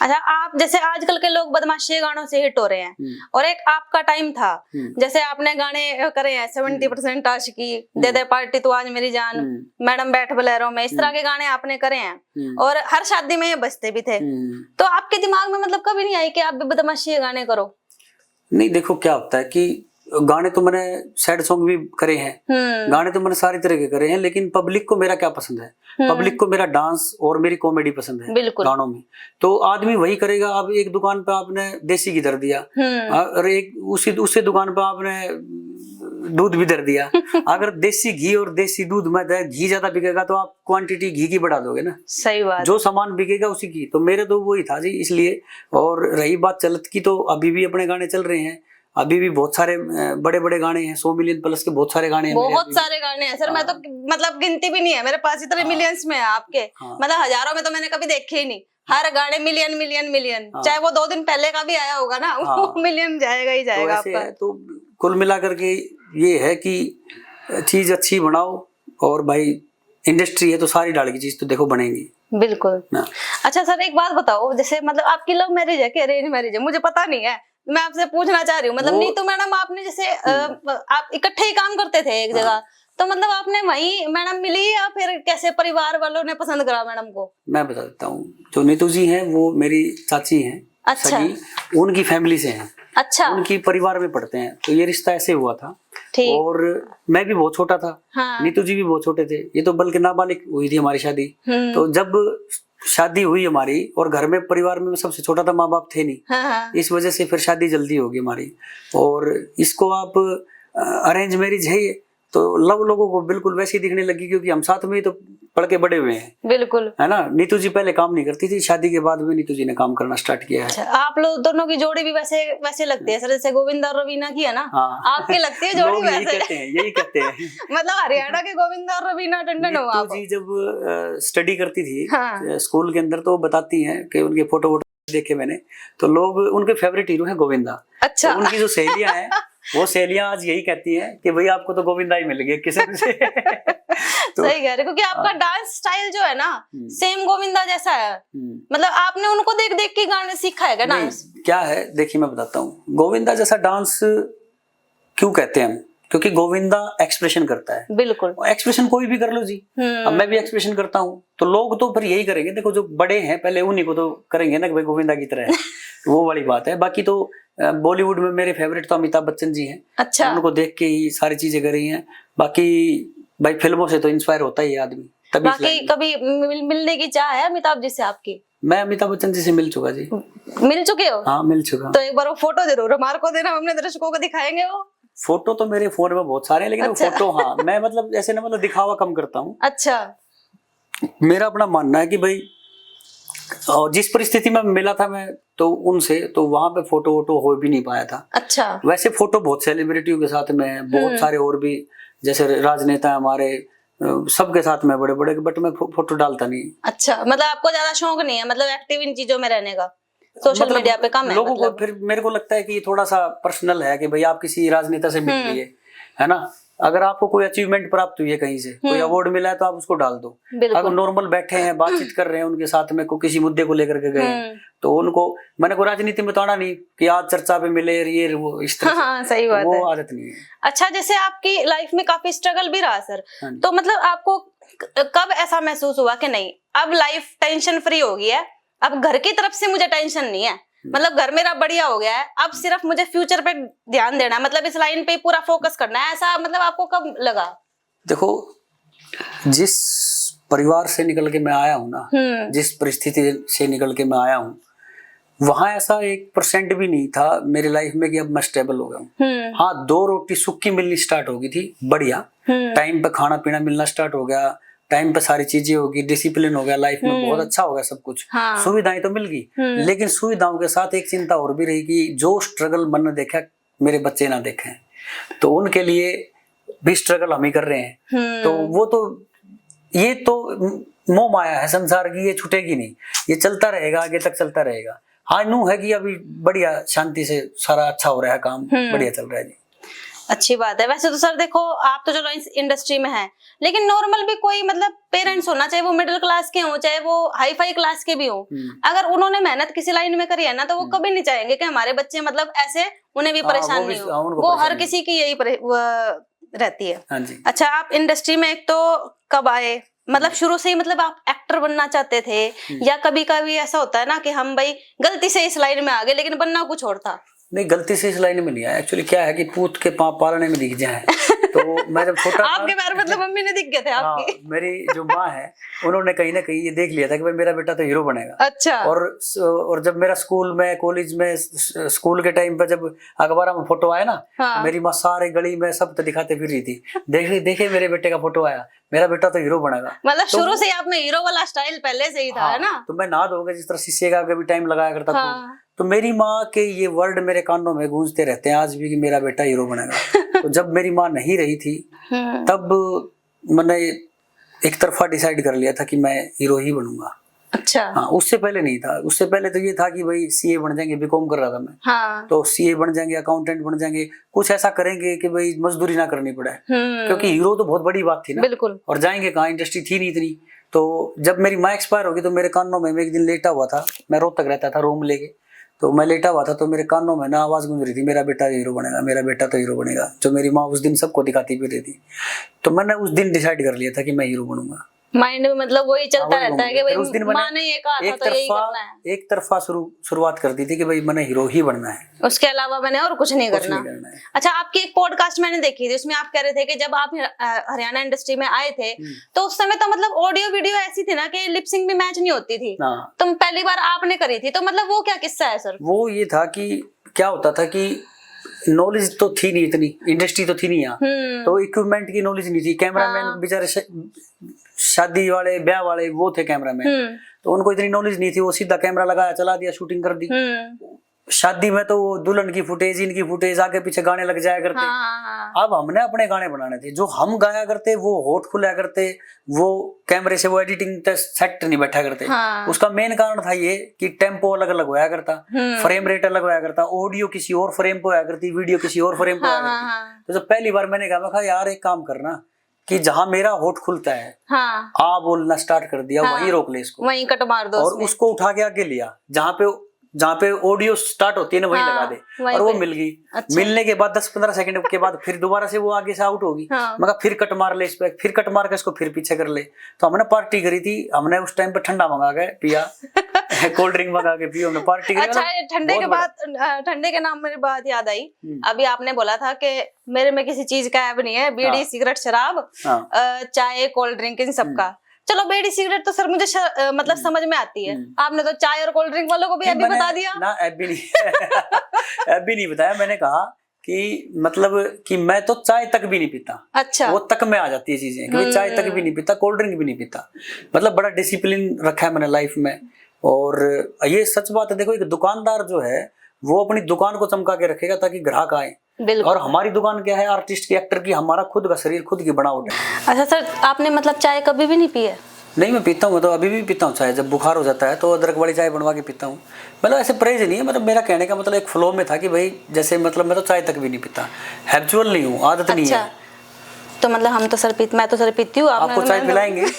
अच्छा, आप जैसे आजकल के लोग बदमाशी गानों से हिट हो रहे हैं, और एक आपका टाइम था, जैसे आपने गाने करे हैं 70% आशिकी, दे दे पार्टी तू आज मेरी जान, मैडम बैठ बोलेरो में, इस तरह के गाने आपने करे हैं और हर शादी में ये बजते भी थे। तो आपके दिमाग में मतलब कभी नहीं आई कि आप भी बदमाशी गाने करो? नहीं, देखो क्या होता है कि गाने तो मैंने सैड सॉन्ग भी करे हैं, गाने तो मैंने सारी तरह के करे हैं, लेकिन पब्लिक को मेरा क्या पसंद है? पब्लिक को मेरा डांस और मेरी कॉमेडी पसंद है गानों में। तो आदमी वही करेगा। अब एक दुकान पे आपने देसी घी धर दिया और एक उसी दुकान पे आपने दूध भी धर दिया। अगर देसी घी और देसी दूध में घी ज्यादा बिकेगा तो आप क्वांटिटी घी की बढ़ा दोगे ना। सही बात। जो सामान बिकेगा उसी की। तो मेरे तो वही था जी, इसलिए। और रही बात चलत की, तो अभी भी अपने गाने चल रहे हैं। अभी भी बहुत सारे बड़े बड़े गाने हैं, 100 मिलियन प्लस के बहुत सारे गाने हैं मेरे बहुत अभी। सारे गाने हैं सर, मैं तो मतलब गिनती भी नहीं है मेरे पास, इतने हाँ। मिलियंस में है आपके। हाँ। मतलब हजारों में तो मैंने कभी देखे ही नहीं, हर गाने मिलियन मिलियन मिलियन, हाँ। चाहे वो 2 दिन पहले का भी आया होगा ना, हाँ। वो मिलियन जाएगा ही तो जाएगा ऐसे आपका। है, तो कुल मिलाकर के ये है कि चीज अच्छी बनाओ, और भाई इंडस्ट्री है तो सारी डाल की चीज तो देखो बनेगी बिल्कुल। ना। अच्छा सर, एक बात बताओ, जैसे मतलब आपकी लव मैरिज है कि अरेंज मैरिज है, मुझे पता नहीं है, मैं आपसे पूछना चाह रही हूँ। मतलब नीतू मैडम आपने जैसे आप इकट्ठे ही काम करते थे एक जगह, तो मतलब आपने वही मैडम मिली या फिर कैसे परिवार वालों ने पसंद करा मैडम को? मैं बता देता हूँ, जो नीतू जी हैं वो मेरी चाची हैं। अच्छा। सगी, उनकी फैमिली से हैं। अच्छा। उनकी परिवार में पढ़ते हैं, तो ये रिश्ता ऐसे हुआ था। ठीक। और मैं भी बहुत छोटा था। हाँ। नीतू जी भी बहुत छोटे थे, ये तो बल्कि नाबालिग हुई थी हमारी शादी। तो जब शादी हुई हमारी, और घर में परिवार में सबसे छोटा था, माँ बाप थे नहीं। हाँ। इस वजह से फिर शादी जल्दी होगी हमारी। और इसको आप अरेंज मैरिज है ये, तो लव लोगों को बिल्कुल वैसे ही दिखने लगी, क्योंकि हम साथ में ही तो पढ़ के बड़े हुए हैं। बिल्कुल है ना। नीतू जी पहले काम नहीं करती थी, शादी के बाद में नीतू जी ने काम करना स्टार्ट किया है। अच्छा, आप लोग दोनों की जोड़ी भी वैसे वैसे लगती है सर, जैसे गोविंदा और रवीना की है ना। हाँ। आपकी लगती है जोड़ी लोग यही वैसे। कहते हैं, यही कहते हैं। मतलब हरियाणा के गोविंदा और रवीना टंडन हो नीतू आप। जी जब स्टडी करती थी हाँ। स्कूल के अंदर, तो बताती हैं कि उनके फोटो वोटो देखे मैंने, तो लोग उनके फेवरेट हीरो हैं गोविंदा। अच्छा। तो उनकी जो सहेलियां हैं, वो सहेलियां आज यही कहती हैं कि भाई आपको तो गोविंदा ही मिल गया किस्म से। तो सही कह रहे, क्योंकि आपका डांस स्टाइल जो है ना सेम गोविंदा जैसा है। मतलब आपने उनको देख देख के गाने सीखा है क्या डांस? क्या है, देखिए मैं बताता हूँ, गोविंदा जैसा डांस क्यों कहते हैं हम, क्योंकि गोविंदा एक्सप्रेशन करता है। बिल्कुल। एक्सप्रेशन कोई भी कर लो जी। अब मैं भी एक्सप्रेशन करता हूँ, तो लोग तो फिर यही करेंगे, देखो जो बड़े हैं पहले उन्हीं को तो करेंगे ना कि भाई गोविंदा की तरह है। वो वाली बात है। बाकी तो बॉलीवुड में मेरे फेवरेट तो अमिताभ बच्चन जी हैं। अच्छा। उनको देख के ही सारी चीजें करी हैं। बाकी भाई फिल्मों से तो इंस्पायर होता ही है आदमी। तभी बाकी कभी मिलने की चाह है अमिताभ जी से आपकी? मैं अमिताभ बच्चन जी से मिल चुका जी। मिल चुके हो? हाँ मिल चुका। तो एक बार वो फोटो जरूर हमारे को देना, हमने दर्शकों को दिखाएंगे वो। फोटो तो मेरे फोन में बहुत सारे हैं, लेकिन अच्छा। फोटो हाँ मैं मतलब ऐसे ना, मतलब दिखावा कम करता हूँ। अच्छा। मेरा अपना मानना है कि भाई और जिस परिस्थिति में मिला था मैं तो उनसे, तो वहां पे फोटो वोटो हो भी नहीं पाया था। अच्छा। वैसे फोटो बहुत सेलिब्रिटियों के साथ में, बहुत सारे और भी जैसे राजनेता हमारे सबके साथ में बड़े बड़े, बट मैं फोटो डालता नहीं। अच्छा, मतलब आपको ज्यादा शौक नहीं है मतलब एक्टिव इन चीजों में रहने का, सोशल मतलब मीडिया पे कम है लोगों मतलब। को फिर मेरे को लगता है कि ये थोड़ा सा पर्सनल है कि भाई आप किसी राजनेता से मिल लिए, है ना। अगर आपको कोई अचीवमेंट प्राप्त हुई है कहीं से, कोई अवार्ड मिला है, तो आप उसको डाल दो। अगर नॉर्मल बैठे हैं, बातचीत कर रहे हैं उनके साथ में, कोई किसी मुद्दे को लेकर के गए, तो उनको मैंने को राजनीति में तो आना नहीं कि आज चर्चा पे मिले ये वो इस तरह। हाँ, सही बात वो है। आदत नहीं है। अच्छा, जैसे आपकी लाइफ में काफी स्ट्रगल भी रहा सर, तो मतलब आपको कब ऐसा महसूस हुआ कि नहीं अब लाइफ टेंशन फ्री हो गई है, अब घर की तरफ से मुझे टेंशन नहीं है, मतलब घर मेरा बढ़िया हो गया है, अब सिर्फ मुझे फ्यूचर पे ध्यान देना है, मतलब इस लाइन पे पूरा फोकस करना है, ऐसा मतलब आपको कब लगा? देखो, जिस परिवार से निकल के मैं आया हूँ ना, जिस परिस्थिति से निकल के मैं आया हूँ, वहां ऐसा 1% भी नहीं था मेरी लाइफ में कि अब मैं स्टेबल हो गया हूँ। हाँ, 2 रोटी सूखी मिलनी स्टार्ट हो गई थी, बढ़िया टाइम पे खाना पीना मिलना स्टार्ट हो गया, टाइम पे सारी चीजें होगी, डिसिप्लिन हो गया, लाइफ में बहुत अच्छा हो गया सब कुछ। हाँ। सुविधाएं तो मिल गई, लेकिन सुविधाओं के साथ एक चिंता और भी रही कि जो स्ट्रगल मैंने देखा मेरे बच्चे ना देखें, तो उनके लिए भी स्ट्रगल हम ही कर रहे हैं। तो वो तो ये तो मोह माया है संसार की, ये छूटेगी नहीं, ये चलता रहेगा, आगे तक चलता रहेगा। हाँ, नू है कि अभी बढ़िया शांति से सारा अच्छा हो रहा है, काम बढ़िया चल रहा है जी। अच्छी बात है। वैसे तो सर देखो, आप तो चलो इस इंडस्ट्री में हैं, लेकिन नॉर्मल भी कोई मतलब पेरेंट्स होना, चाहे वो मिडिल क्लास के हों, चाहे वो हाई फाई क्लास के भी हों, अगर उन्होंने मेहनत किसी लाइन में करी है ना, तो वो कभी नहीं चाहेंगे कि हमारे बच्चे मतलब ऐसे उन्हें भी परेशान नहीं हो। वो हर किसी की यही रहती है। हाँ जी। अच्छा, आप इंडस्ट्री में एक तो कब आए, मतलब शुरू से ही मतलब आप एक्टर बनना चाहते थे, या कभी कभी ऐसा होता है ना कि हम भाई गलती से इस लाइन में आ गए लेकिन बनना कुछ और था? नहीं, गलती से इस लाइन में नहीं आया। एक्चुअली क्या है कि पूत के पाँव पालने में दिख जाए। तो मैं जब छोटा था, आपके पैर मतलब मम्मी ने दिख गए थे आपकी? हाँ, मेरी जो माँ है उन्होंने कहीं ना कहीं ये देख लिया था कि भाई मेरा बेटा तो हीरो बनेगा। अच्छा। और जब मेरा स्कूल में, कॉलेज में, स्कूल के टाइम पे जब अखबार में फोटो आया ना, हाँ। मेरी माँ सारे गली में सब तो दिखाते फिर रही थी, देखे मेरे बेटे का फोटो आया, मेरा बेटा तो हीरो बनेगा। मतलब शुरू से आप में हीरो वाला स्टाइल पहले से ही था, है ना? तो मैं नहा धोकर जिस तरह शीशे का कभी टाइम लगाया करता था, तो मेरी माँ के ये वर्ड मेरे कानों में गूंजते रहते हैं आज भी कि मेरा बेटा हीरो बनेगा। तो जब मेरी माँ नहीं रही थी तब मैंने एक तरफा डिसाइड कर लिया था कि मैं हीरो ही बनूंगा। अच्छा। हाँ, उससे पहले नहीं था। उससे पहले तो ये था कि भाई सीए बन जाएंगे, बीकॉम कर रहा था मैं। हाँ। तो सीए बन जाएंगे, अकाउंटेंट बन जाएंगे, कुछ ऐसा करेंगे कि भाई मजदूरी ना करनी पड़े, क्योंकि हीरो तो बहुत बड़ी बात थी ना। बिल्कुल। और जाएंगे कहाँ, इंडस्ट्री थी नहीं इतनी। तो जब मेरी माँ एक्सपायर होगी तो मेरे कानों में, मैं एक दिन लेटा हुआ था, मैं रोहतक रहता था रूम लेके, तो मैं लेटा हुआ था तो मेरे कानों में ना आवाज गूंज रही थी, मेरा बेटा हीरो बनेगा, मेरा बेटा तो हीरो बनेगा, जो मेरी माँ उस दिन सबको दिखाती भी रहती थी। तो मैंने उस दिन डिसाइड कर लिया था कि मैं हीरो बनूंगा। माइंड में मतलब वही चलता रहता है कि फिर उस दिन भाई माँ ने ये कहा था तो यही करना है। एक तरफा शुरुआत कर दी थी कि भाई मैंने हीरो ही बनना है, उसके अलावा मैंने और कुछ नहीं करना है। अच्छा, आपकी एक पॉडकास्ट मैंने देखी थी, उसमें आप कह रहे थे कि जब आप हरियाणा इंडस्ट्री में आए थे तो उस समय तो मतलब ऑडियो वीडियो ऐसी थी ना कि लिपसिंग भी मैच नहीं होती थी। तो पहली बार आपने करी थी, तो मतलब वो क्या किस्सा है सर? वो ये था कि क्या होता था कि नॉलेज तो थी नहीं, इतनी इंडस्ट्री तो थी नहीं यहाँ, तो इक्विपमेंट की नॉलेज नहीं थी। कैमरामैन बेचारे शादी वाले, ब्याह वाले वो थे कैमरामैन, तो उनको इतनी नॉलेज नहीं थी। वो सीधा कैमरा लगाया, चला दिया, शूटिंग कर दी। शादी में तो वो दुल्हन की फुटेज, इनकी फुटेज, आगे पीछे गाने लग जाया करते। अब हमने अपने गाने बनाने थे, जो हम गाया करते वो होठ खुला करते, वो कैमरे से वो एडिटिंग सेट नहीं बैठा करते। उसका मेन कारण था ये कि टेम्पो अलग अलग होया करता, फ्रेम रेट अलग होया करता, ऑडियो किसी और फ्रेम पे होया करती, वीडियो किसी और फ्रेम पे होया करती। तो जब पहली बार मैंने कहा यार एक काम करना कि जहां मेरा होठ खुलता है आ बोलना स्टार्ट कर दिया, वहीं रोक ले इसको, वहीं कट मार दो, और उसको उठा के आगे लिया, जहाँ पे ऑडियो स्टार्ट होती है ना वहीं लगा दे। और वो मिल गई। अच्छा। मिलने के बाद 10-15 सेकंड के बाद फिर दोबारा से वो आगे से आउट होगी। मगर फिर कट मार ले इस पे, फिर कट मार के इसको फिर पीछे कर ले। तो हमने पार्टी करी थी, हमने उस टाइम पे ठंडा मंगा के पिया, कोल्ड ड्रिंक मंगा के पिया, हमने पार्टी करी। अच्छा, ठंडे के बाद, ठंडे के नाम मेरी बात याद आई, अभी आपने बोला था कि मेरे में किसी चीज का ऐब नहीं है, बीड़ी सिगरेट शराब चाय कोल्ड ड्रिंक इन सबका। चलो बीड़ी सिगरेट तो सर मुझे मतलब समझ में आती है, आपने तो चाय और कोल्ड ड्रिंक वालों को भी ऐब बता दिया ना। ऐब भी नहीं ऐब भी नहीं बताया, मैंने कहा कि मतलब कि मैं तो चाय तक भी नहीं पीता। अच्छा। वो तक में आ जाती है चीजें कि चाय तक भी नहीं पीता, कोल्ड ड्रिंक भी नहीं पीता, मतलब बड़ा डिसिप्लिन रखा है मैंने लाइफ में। और ये सच बात है, देखो एक दुकानदार जो है वो अपनी दुकान को चमका के रखेगा ताकि ग्राहक आए। और हमारी दुकान क्या है, आर्टिस्ट की, एक्टर की, हमारा खुद का शरीर, खुद की बनावट है। अच्छा सर, आपने मतलब चाय कभी भी नहीं पी है? नहीं, मैं पीता हूँ, तो अभी भी पीता हूँ चाय। जब बुखार हो जाता है तो अदरक वाली चाय बनवा के पीता हूँ। मतलब ऐसे परहेज नहीं है, मतलब मेरा कहने का मतलब एक फ्लो में था कि भाई जैसे मतलब मैं तो चाय तक भी नहीं पीता, हैबिचुअल नहीं हूँ, आदत नहीं है। तो मतलब हम तो सर मैं तो सर पीती हूँ। आपको चाय पिलाएंगे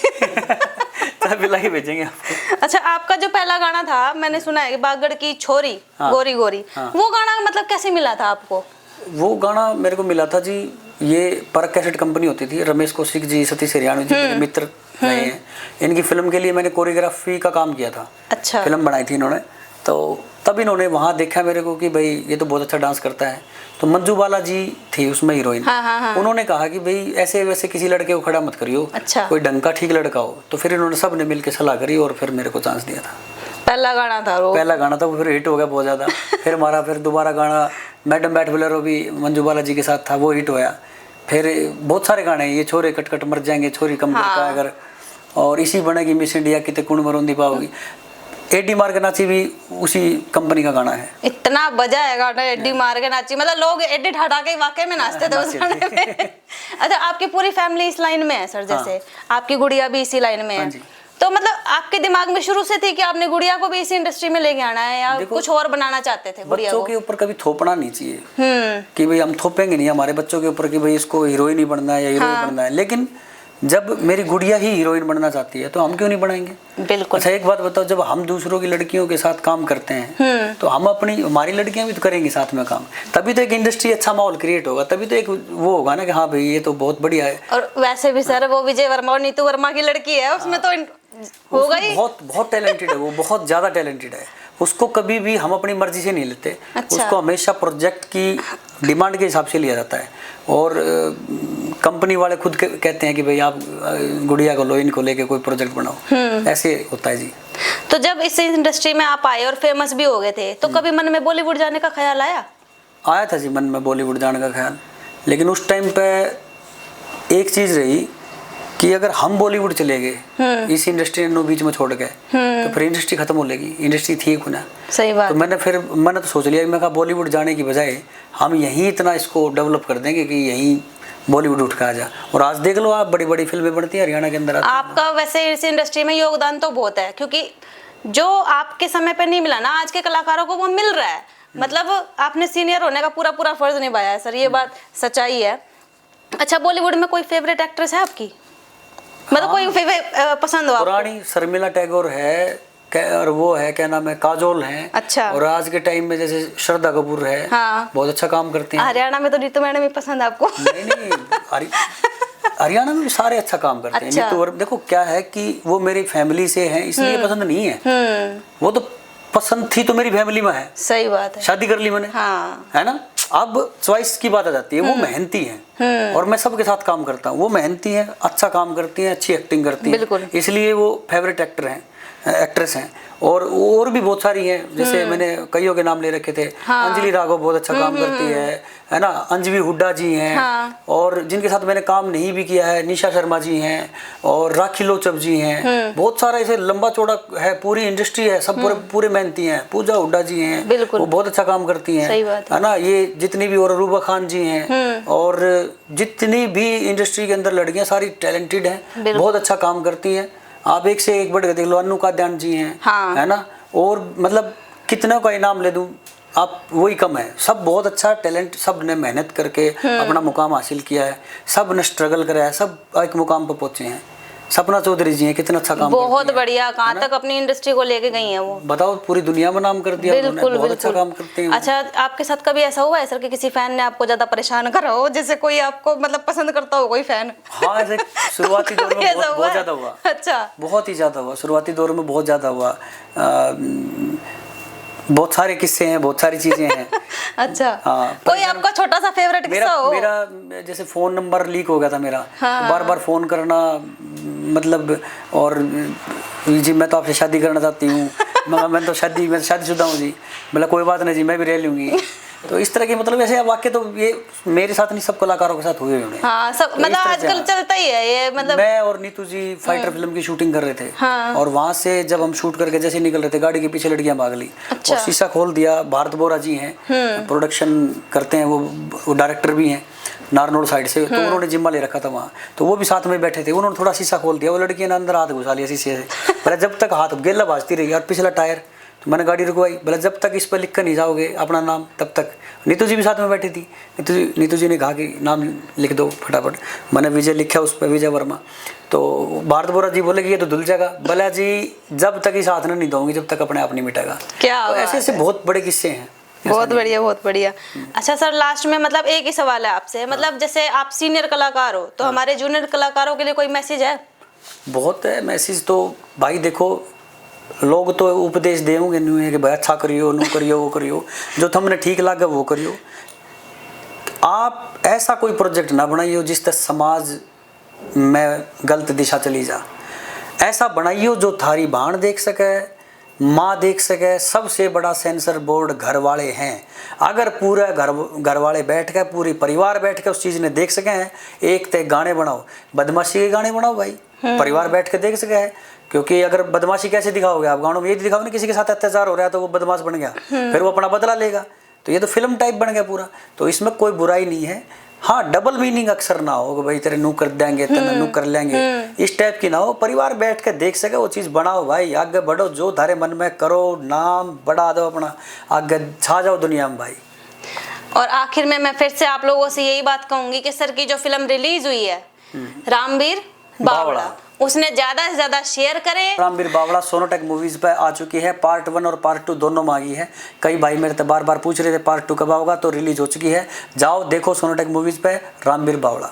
चाय पिला के भेजेंगे आपको। अच्छा, आपका जो पहला गाना था, मैंने सुना है बागड़ की छोरी गोरी गोरी, वो गाना मतलब कैसे मिला था आपको? वो गाना मेरे को मिला था जी, ये परक कैसेट कंपनी होती थी, रमेश कौशिक जी, सतीश हरियाणवी जी मेरे मित्र रहे हैं। इनकी फिल्म के लिए मैंने कोरियोग्राफी का काम किया था। अच्छा। फिल्म बनाई थी इन्होंने, तो तब इन्होंने वहाँ देखा मेरे को कि भाई ये तो बहुत अच्छा डांस करता है। तो मंजू बाला जी थी उसमें हीरोइन। उन्होंने कहा कि भाई ऐसे वैसे किसी लड़के को खड़ा मत करियो। अच्छा। कोई ढंग का ठीक लड़का हो। तो फिर इन्होंने सब ने मिलकर सलाह करी और फिर मेरे को चांस दिया था। पहला गाना था वो? पहला गाना था वो, फिर हिट हो गया बहुत ज्यादा। फिर हमारा फिर दोबारा गाना मैडम बैट बोलेरो भी मंजू बाला जी के साथ था, वो हिट होया। फिर बहुत सारे गाने, ये छोरे कटकट मर जाएंगे, छोरी कम का अगर, और इसी बनेगी मिस इंडिया किते कुण मरोंदी पाओगी, एडी मार के नाची भी उसी कंपनी का गाना है। इतना बजा है गाना एडी मार के नाची, मतलब लोग एडी ठाठा के वाकई में नाचते थे उस गाने में। अच्छा, आपकी पूरी फैमिली इस लाइन में है सर? जैसे आपकी गुड़िया भी इसी लाइन में है, तो मतलब आपके दिमाग में शुरू से थी कि आपने गुड़िया को भी इसी इंडस्ट्री में लेके आना है, या कुछ और बनाना चाहते थे? बच्चों के ऊपर कभी थोपना नहीं चाहिए कि भाई हम थोपेंगे नहीं हमारे बच्चों के ऊपर कि भाई इसको हीरोइन ही बनना है या हीरोइन बनना है। लेकिन जब मेरी गुड़िया ही हीरोइन बनना चाहती है तो हम क्यों नहीं बनाएंगे? बिल्कुल। अच्छा, एक बात बताओ, जब हम दूसरों की लड़कियों के साथ काम करते हैं तो हम हमारी लड़कियां भी तो करेंगी साथ में काम, तभी तो एक इंडस्ट्री, अच्छा माहौल क्रिएट होगा, तभी तो एक वो होगा ना कि हाँ भाई ये तो बहुत बढ़िया है। और वैसे भी सर वो विजय वर्मा और नीतू वर्मा की लड़की है, उसमें तो होगा ही। बहुत टैलेंटेड है वो, बहुत ज्यादा टैलेंटेड है। उसको कभी भी हम अपनी मर्जी से नहीं लेते। अच्छा। उसको हमेशा प्रोजेक्ट की डिमांड के हिसाब से लिया जाता है, और कंपनी वाले खुद कहते हैं कि भाई आप गुड़िया को लो, इनको लेके कोई प्रोजेक्ट बनाओ, ऐसे होता है जी। तो जब इस इंडस्ट्री में आप आए और फेमस भी हो गए थे, तो कभी मन में बॉलीवुड जाने का ख्याल आया? आया था जी मन में बॉलीवुड जाने का ख्याल, लेकिन उस टाइम पे एक चीज रही कि अगर हम बॉलीवुड चले गए इस इंडस्ट्री ने बीच में छोड़ गए तो फिर इंडस्ट्री खत्म हो लेगी, इंडस्ट्री थी ना। सही बात। तो मैंने तो सोच लिया, मैं कहा बॉलीवुड जाने की बजाय हम यहीं इतना इसको डेवलप कर देंगे कि यहीं बॉलीवुड उठ के आ जा। और आज देख लो आप, बड़ी बड़ी फिल्में बनती हैं हरियाणा के अंदर। आपका वैसे इस इंडस्ट्री में योगदान तो बहुत है, क्योंकि जो आपके समय पे नहीं मिला ना आज के कलाकारों को वो मिल रहा है। मतलब आपने सीनियर होने का पूरा पूरा फर्ज निभाया है सर, ये बात सच्चाई है। अच्छा, बॉलीवुड में कोई फेवरेट एक्ट्रेस है आपकी? मतलब कोई पसंद हो आपको? पुरानी शर्मिला टैगोर है, और वो है क्या नाम है, काजोल है। अच्छा। और आज के टाइम में जैसे श्रद्धा कपूर है। हाँ। बहुत अच्छा काम करते हैं। हरियाणा में तो नीतू मैडम ही पसंद है आपको? नहीं, हरियाणा में भी सारे अच्छा काम करते हैं। नीतू, देखो क्या है कि वो मेरी फैमिली से है इसलिए पसंद नहीं है। वो तो पसंद थी तो मेरी फैमिली में है। सही बात है। शादी कर ली मैंने। हाँ। है ना। अब चॉइस की बात आ जाती है। वो मेहनती है और मैं सबके साथ काम करता हूँ। वो मेहनती है, अच्छा काम करती है, अच्छी एक्टिंग करती है, इसलिए वो फेवरेट एक्टर हैं, एक्ट्रेस हैं। और भी बहुत सारी हैं, जैसे मैंने कईयों के नाम ले रखे थे। हाँ। अंजलि राघव बहुत अच्छा काम करती है ना। अंजलि हुड्डा जी हैं। हाँ। और जिनके साथ मैंने काम नहीं भी किया है, निशा शर्मा जी हैं और राखी लोचब जी हैं। बहुत सारा ऐसे लंबा चौड़ा है, पूरी इंडस्ट्री है, सब पूरे मेहनती हैं। पूजा हुड्डा जी हैं, वो बहुत अच्छा काम करती हैं, है ना। ये जितनी भी, और रूबा खान जी हैं, और जितनी भी इंडस्ट्री के अंदर लड़कियां सारी टैलेंटेड हैं, बहुत अच्छा काम करती हैं। आप एक से एक बढ़ के देख लो, अन्नू काद्यान जी हैं। हाँ। है ना। और मतलब कितनों का इनाम ले दूं आप, वही कम है। सब बहुत अच्छा टैलेंट, सब ने मेहनत करके अपना मुकाम हासिल किया है, सब ने स्ट्रगल करा है, सब एक मुकाम पर पहुंचे हैं। सपना चौधरी जी हैं, कितना अच्छा काम बहुत बढ़िया, कहाँ तक अपनी इंडस्ट्री को लेके गई हैं वो, बताओ, पूरी दुनिया में नाम कर दिया। बिल्कुल, बहुत अच्छा काम करते हैं। अच्छा, आपके साथ कभी ऐसा हुआ है सर कि किसी फैन ने आपको ज्यादा परेशान करा हो, जैसे कोई आपको मतलब पसंद करता हो कोई फैन? हाँ, ऐसे शुरुआती दौर में बहुत ज्यादा हुआ। अच्छा। बहुत ही ज्यादा हुआ, शुरुआती दौर में बहुत ज्यादा हुआ। बहुत सारे किस्से हैं, बहुत सारी चीजें हैं। अच्छा। हाँ, कोई आपका छोटा सा फेवरेट किस्सा हो? मेरा जैसे फोन नंबर लीक हो गया था मेरा। हाँ। बार बार फोन करना, मतलब, और जी मैं तो आपसे शादी करना चाहती हूँ। मैं तो शादीशुदा हूँ जी। मतलब कोई बात नहीं जी, मैं भी रह लूंगी। तो इस तरह के मतलब ऐसे वाक्य तो ये मेरे साथ नहीं, सब कलाकारों के साथ हुए होंगे। हाँ, सब मतलब आजकल चलता ही है ये। मतलब मैं और नीतू जी फाइटर फिल्म की शूटिंग कर रहे थे। हाँ। और वहां से जब हम शूट करके जैसे निकल रहे थे, गाड़ी के पीछे लड़कियां भाग ली। अच्छा। और शीशा खोल दिया। भारत बोरा जी हैं, प्रोडक्शन करते हैं, वो डायरेक्टर भी हैं नारनौल साइड से। तो उन्होंने जिम्मा ले रखा था वहाँ, तो वो भी साथ में बैठे थे। उन्होंने थोड़ा शीशा खोल दिया, वो लड़कियों ने अंदर हाथ घुसा लिया शीशे से। पहले जब तक हाथ गेला भाजती रही और पिछला टायर, तो मैंने गाड़ी रुकवाई। बोला जब तक इस पर लिख कर नहीं जाओगे अपना नाम तब तक। नीतू जी भी साथ में बैठी थी। नीतू जी ने कहा कि नाम लिख दो फटाफट। मैंने विजय लिखा उस पर, विजय वर्मा। तो भारत बोरा जी बोले कि ये तो धुल जाएगा। बोला जी जब तक इस हाथ ने नहीं दूंगी जब तक अपने आप नहीं मिटेगा। क्या तो ऐसे ऐसे बहुत बड़े किस्से हैं। बहुत बढ़िया, बहुत बढ़िया। अच्छा सर, लास्ट में मतलब एक ही सवाल है आपसे, मतलब जैसे आप सीनियर कलाकार हो तो हमारे जूनियर कलाकारों के लिए कोई मैसेज है? बहुत है मैसेज तो भाई। देखो, लोग तो उपदेश देंगे नहीं है कि भाई अच्छा करियो, नो करियो, वो करियो, जो तुमने ठीक लगे वो करियो। आप ऐसा कोई प्रोजेक्ट ना बनाइयो जिससे समाज में गलत दिशा चली जा। ऐसा बनाइयो जो थारी भाण देख सके, माँ देख सके। सबसे बड़ा सेंसर बोर्ड घर वाले हैं। अगर पूरा घर वाले बैठ के, पूरी परिवार बैठ के उस चीज़ ने देख सके हैं, एक तो गाने बनाओ, बदमाशी के गाने बनाओ भाई, परिवार बैठ के देख सके है। क्योंकि अगर बदमाशी कैसे दिखाओगे आप गानों में? ये दिखाओगे ना किसी के साथ अत्याचार हो रहा है तो वो बदमाश बन गया, फिर वो अपना बदला लेगा, तो ये तो फिल्म टाइप बन गया पूरा। तो इसमें कोई बुराई नहीं है। हाँ, डबल मीनिंग अक्सर ना हो कि भाई तेरे नू कर देंगे, तेरे नू कर लेंगे, इस टाइप की ना हो। परिवार बैठ के देख सके वो चीज़ बनाओ भाई, आगे बढ़ो, जो धारे मन में करो, नाम बढ़ा दो अपना, आगे छा जाओ दुनिया में भाई। और आखिर में मैं फिर से आप लोगों से यही बात कहूंगी कि सर की जो फिल्म रिलीज हुई है रामवीर बावड़ा, उसने ज्यादा से ज्यादा शेयर करें। रामवीर बावड़ा सोनोटेक मूवीज पे आ चुकी है। पार्ट 1 और पार्ट 2 दोनों में आ गई है। कई भाई मेरे से बार बार पूछ रहे थे पार्ट 2 कब आओगा, तो रिलीज हो चुकी है। जाओ देखो सोनोटेक मूवीज पे रामवीर बावड़ा।